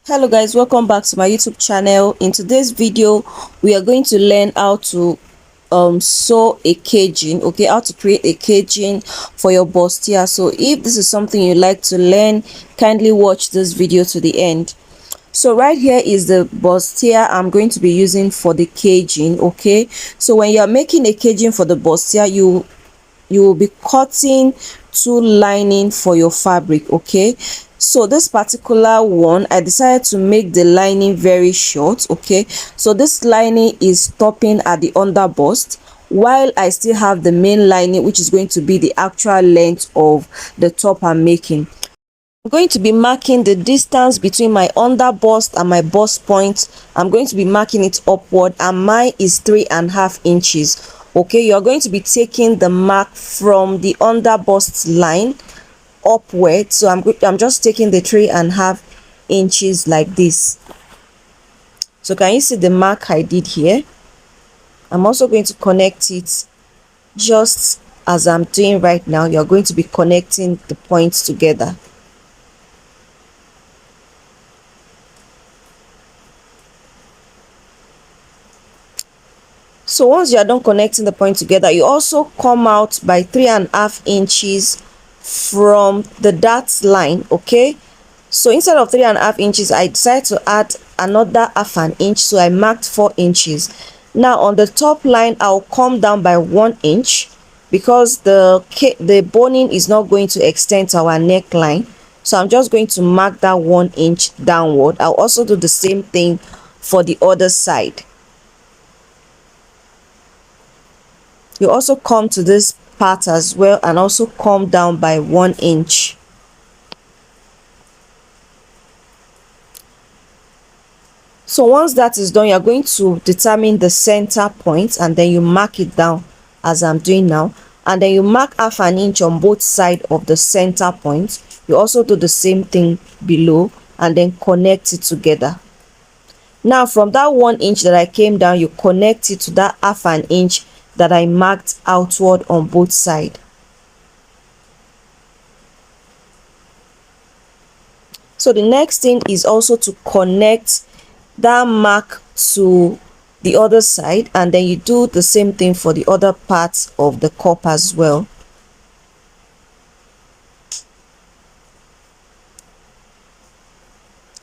Hello guys, welcome back to my YouTube channel. In today's video we are going to learn how to sew a caging, okay, how to create a caging for your bustier. So if this is something you like to learn, kindly watch this video to the end. So right here is the bustier I'm going to be using for the caging, okay. So when you are making a caging for the bustier, you will be cutting two lining for your fabric, okay. So this particular one, I decided to make the lining very short, okay. So this lining is stopping at the under bust, while I still have the main lining, which is going to be the actual length of the top I'm making. I'm going to be marking the distance between my under bust and my bust point. I'm going to be marking it upward, and mine is 3.5 inches. Okay, you're going to be taking the mark from the under bust line upward. So I'm just taking the 3.5 inches like this. So can you see the mark I did here? I'm also going to connect it just as I'm doing right now. You're going to be connecting the points together. So once you are done connecting the point together, you also come out by 3.5 inches from the dart line, okay. So instead of 3.5 inches, I decided to add another 1/2 inch, so I marked 4 inches. Now on the top line, I'll come down by 1 inch because the boning is not going to extend to our neckline. So I'm just going to mark that 1 inch downward. I'll also do the same thing for the other side. You also come to this part as well and also come down by 1 inch. So once that is done, you're going to determine the center point and then you mark it down as I'm doing now, and then you mark 1/2 inch on both sides of the center point. You also do the same thing below and then connect it together. Now from that 1 inch that I came down, you connect it to that 1/2 inch that I marked outward on both sides. So the next thing is also to connect that mark to the other side, and then you do the same thing for the other parts of the cup as well.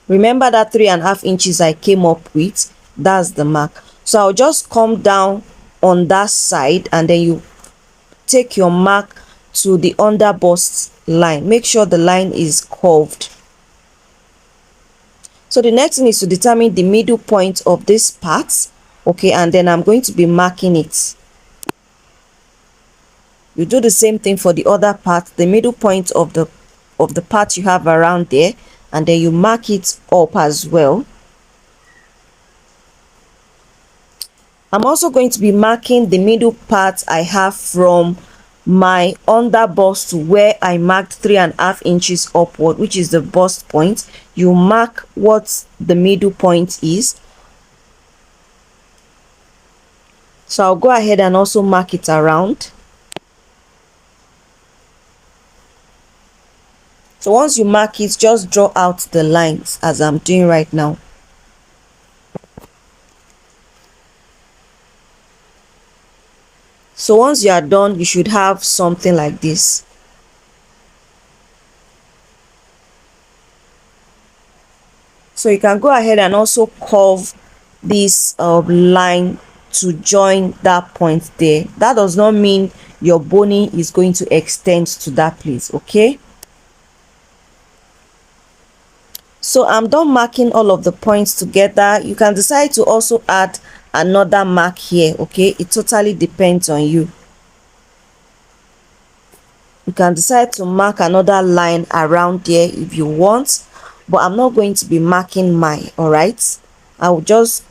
Remember that 3.5 inches I came up with, that's the mark. So I'll just come down on that side and then you take your mark to the under bust line. Make sure the line is curved. So the next thing is to determine the middle point of this part, okay, and then I'm going to be marking it. You do the same thing for the other part, the middle point of the part you have around there, and then you mark it up as well. I'm also going to be marking the middle part I have from my under bust to where I marked 3.5 inches upward, which is the bust point. You mark what the middle point is. So I'll go ahead and also mark it around. So once you mark it, just draw out the lines as I'm doing right now. So once you are done, you should have something like this. So you can go ahead and also curve this line to join that point there. That does not mean your boning is going to extend to that place, okay. So I'm done marking all of the points together. You can decide to also add another mark here, okay. It totally depends on you. You can decide to mark another line around there if you want, but I'm not going to be marking mine. All right, I will just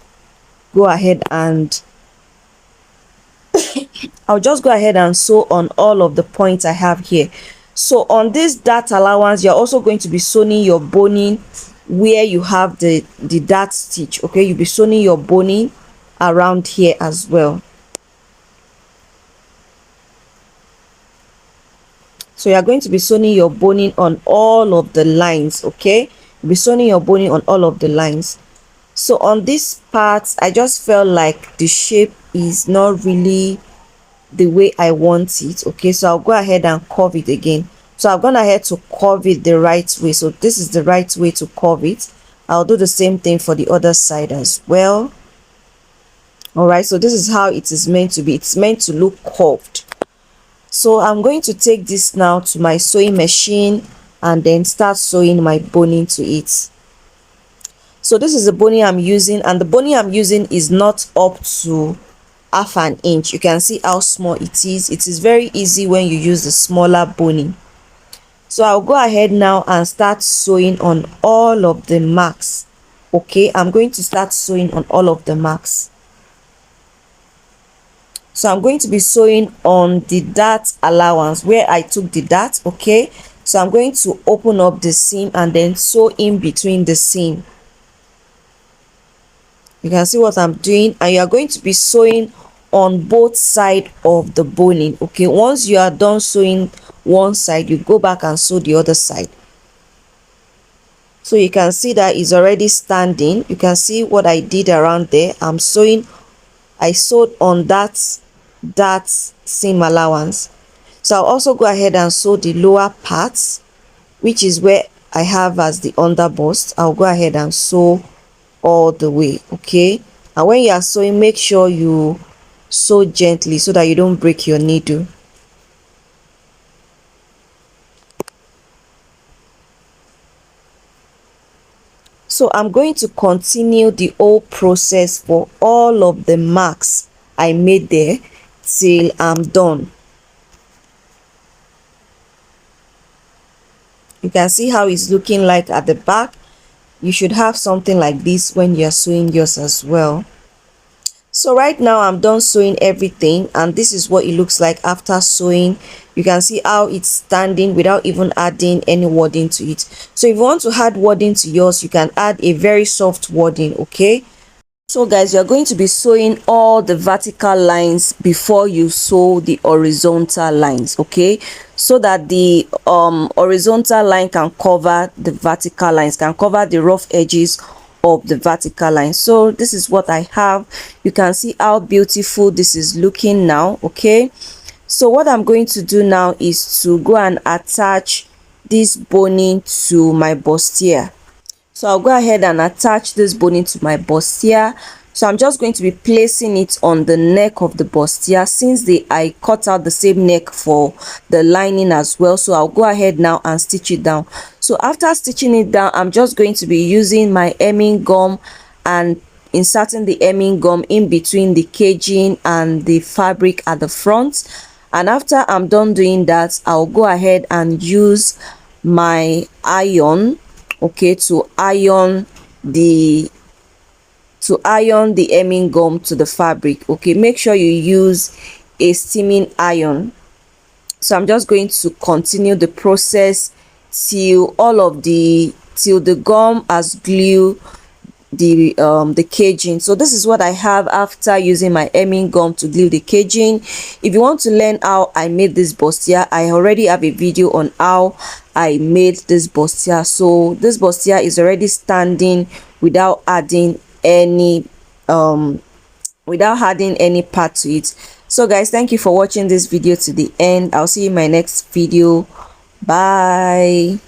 go ahead and sew on all of the points I have here. So on this dart allowance, you're also going to be sewing your boning where you have the dart stitch, okay. You'll be sewing your boning around here as well. So you are going to be sewing your boning on all of the lines. Okay, you'll be sewing your boning on all of the lines. So on this part, I just felt like the shape is not really the way I want it. Okay, so I'll go ahead and curve it again. So I've gone ahead to curve it the right way. So this is the right way to curve it. I'll do the same thing for the other side as well. All right, so this is how it is meant to be. It's meant to look curved. So I'm going to take this now to my sewing machine and then start sewing my boning to it. So this is the boning I'm using, and the boning I'm using is not up to half an inch. You can see how small it is. It is very easy when you use the smaller boning. So I'll go ahead now and start sewing on all of the marks. Okay, I'm going to start sewing on all of the marks. So I'm going to be sewing on the dart allowance where I took the dart. Okay, so I'm going to open up the seam and then sew in between the seam. You can see what I'm doing, and you are going to be sewing on both sides of the boning. Okay, once you are done sewing one side, you go back and sew the other side. So you can see that it's already standing. You can see what I did around there. I sewed on that seam allowance. So I'll also go ahead and sew the lower parts, which is where I have as the underbust. I'll go ahead and sew all the way. Okay, and when you are sewing, make sure you sew gently so that you don't break your needle. So I'm going to continue the whole process for all of the marks I made there till I'm done. You can see how it's looking like at the back. You should have something like this when you're sewing yours as well. So right now I'm done sewing everything, and this is what it looks like after sewing. You can see how it's standing without even adding any wording to it. So if you want to add wording to yours, you can add a very soft wording. Okay, so guys, you're going to be sewing all the vertical lines before you sew the horizontal lines. Okay, so that the horizontal line can cover the vertical lines, can cover the rough edges of the vertical line. So this is what I have. You can see how beautiful this is looking now. Okay, so what I'm going to do now is to go and attach this boning to my bustier. So I'll go ahead and attach this boning to my bustier. So I'm just going to be placing it on the neck of the bustier, since I cut out the same neck for the lining as well. So I'll go ahead now and stitch it down. So after stitching it down, I'm just going to be using my hemming gum and inserting the hemming gum in between the caging and the fabric at the front. And after I'm done doing that, I'll go ahead and use my iron, okay, to iron the hemming gum to the fabric. Okay, make sure you use a steaming iron. So I'm just going to continue the process till the gum has glued the caging. So this is what I have after using my hemming gum to glue the caging. If you want to learn how I made this bustier, I already have a video on how I made this bustier. So this bustier is already standing without adding any part to it. So guys, thank you for watching this video to the end. I'll see you in my next video. Bye.